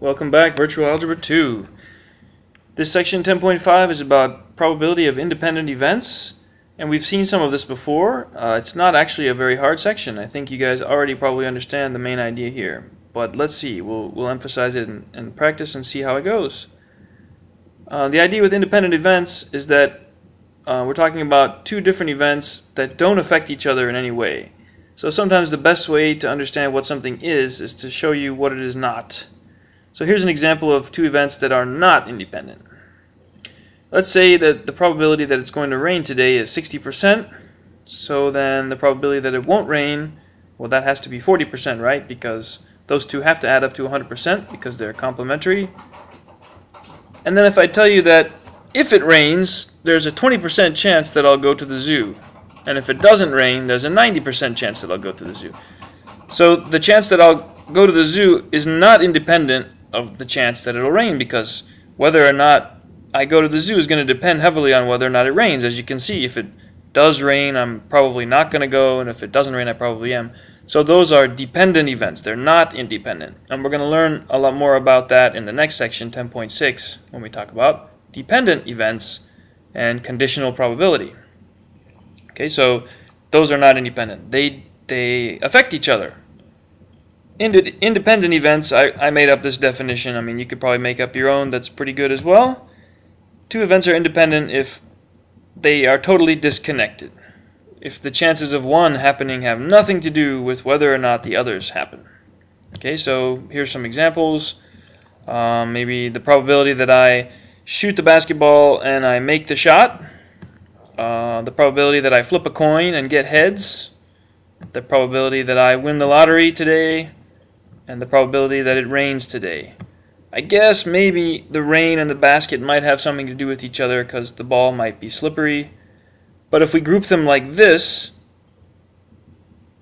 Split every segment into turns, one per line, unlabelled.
Welcome back, Virtual Algebra 2. This section 10.5 is about probability of independent events, and we've seen some of this before. It's not actually a very hard section. I think you guys already probably understand the main idea here. But let's see, we'll emphasize it in practice and see how it goes. The idea with independent events is that we're talking about two different events that don't affect each other in any way. So sometimes the best way to understand what something is to show you what it is not. So here's an example of two events that are not independent. Let's say that the probability that it's going to rain today is 60%. So then the probability that it won't rain, well, that has to be 40%, right? Because those two have to add up to 100% because they're complementary. And then if I tell you that if it rains, there's a 20% chance that I'll go to the zoo. And if it doesn't rain, there's a 90% chance that I'll go to the zoo. So the chance that I'll go to the zoo is not independent of the chance that it'll rain, because whether or not I go to the zoo is going to depend heavily on whether or not it rains. As you can see, if it does rain, I'm probably not going to go, and if it doesn't rain, I probably am. So those are dependent events. They're not independent. And we're going to learn a lot more about that in the next section, 10.6, when we talk about dependent events and conditional probability. Okay, so those are not independent. They affect each other. Independent events, I made up this definition. I mean, you could probably make up your own. That's pretty good as well. Two events are independent if they are totally disconnected. If the chances of one happening have nothing to do with whether or not the others happen. Okay, so here's some examples. Maybe the probability that I shoot the basketball and I make the shot. The probability that I flip a coin and get heads. The probability that I win the lottery today. And the probability that it rains today. I guess maybe the rain and the basket might have something to do with each other because the ball might be slippery. But if we group them like this,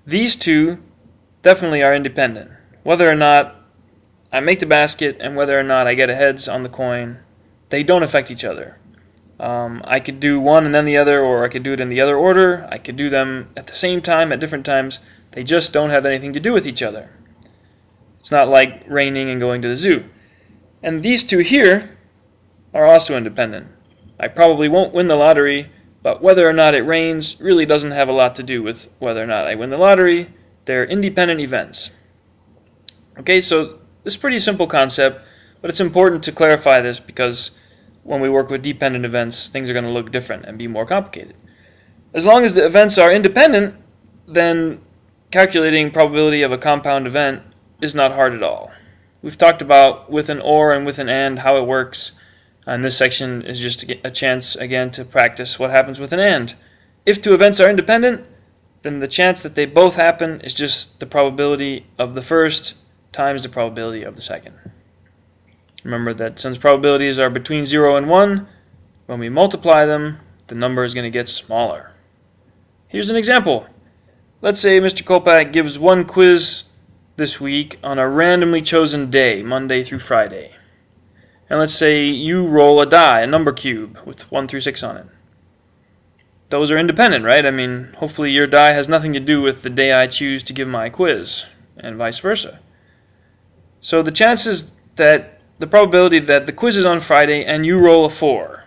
these two definitely are independent. Whether or not I make the basket and whether or not I get a heads on the coin, they don't affect each other. I could do one and then the other, or I could do it in the other order. I could do them at the same time, at different times. They just don't have anything to do with each other. It's not like raining and going to the zoo. And these two here are also independent. I probably won't win the lottery, but whether or not it rains really doesn't have a lot to do with whether or not I win the lottery. They're independent events. Okay, so this is a pretty simple concept, but it's important to clarify this because when we work with dependent events, things are going to look different and be more complicated. As long as the events are independent, then calculating probability of a compound event is not hard at all. We've talked about with an or and with an and how it works, and this section is just a chance again to practice what happens with an and. If two events are independent, then the chance that they both happen is just the probability of the first times the probability of the second. Remember that since probabilities are between 0 and 1, when we multiply them, the number is going to get smaller. Here's an example. Let's say Mr. Kolpak gives one quiz this week on a randomly chosen day, Monday through Friday. And let's say you roll a die, a number cube, with 1 through 6 on it. Those are independent, right? I mean, hopefully your die has nothing to do with the day I choose to give my quiz, and vice versa. So the chances that the probability that the quiz is on Friday and you roll a 4,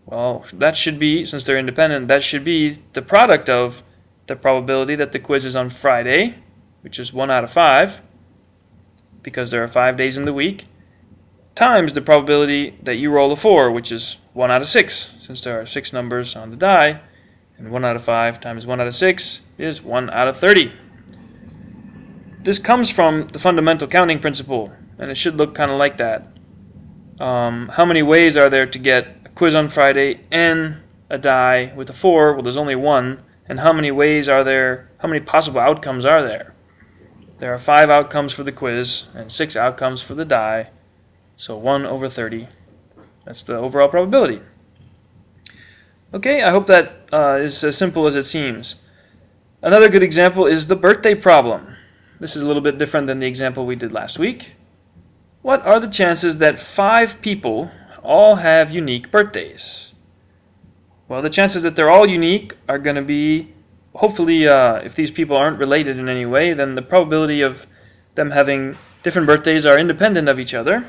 well, that should be, since they're independent, that should be the product of the probability that the quiz is on Friday, which is 1 out of 5, because there are 5 days in the week, times the probability that you roll a 4, which is 1 out of 6, since there are 6 numbers on the die, and 1 out of 5 times 1 out of 6 is 1 out of 30. This comes from the fundamental counting principle, and it should look kind of like that. How many ways are there to get a quiz on Friday and a die with a 4? Well, there's only one. And how many ways are there, how many possible outcomes are there? There are 5 outcomes for the quiz and 6 outcomes for the die. So 1 over 30. That's the overall probability. Okay, I hope that is as simple as it seems. Another good example is the birthday problem. This is a little bit different than the example we did last week. What are the chances that 5 people all have unique birthdays? Well, the chances that they're all unique are going to be, hopefully, if these people aren't related in any way, then the probability of them having different birthdays are independent of each other.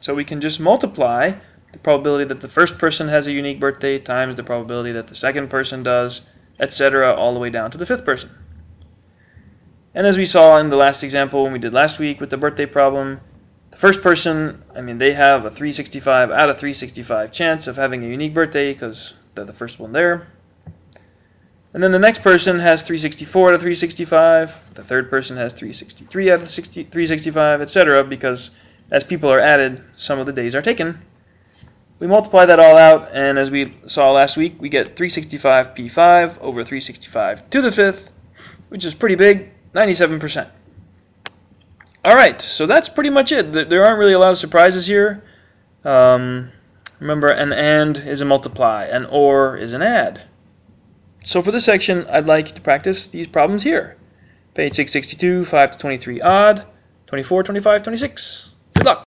So we can just multiply the probability that the first person has a unique birthday times the probability that the second person does, etc., all the way down to the fifth person. And as we saw in the last example when we did last week with the birthday problem, the first person, they have a 365 out of 365 chance of having a unique birthday because they're the first one there. And then the next person has 364 out of 365, the third person has 363 out of 365, etc., because as people are added, some of the days are taken. We multiply that all out, and as we saw last week, we get 365p5 over 365 to the fifth, which is pretty big, 97%. Alright, so that's pretty much it. There aren't really a lot of surprises here. Remember, an AND is a multiply, an OR is an add. So for this section, I'd like you to practice these problems here. Page 662, 5 to 23 odd, 24, 25, 26. Good luck!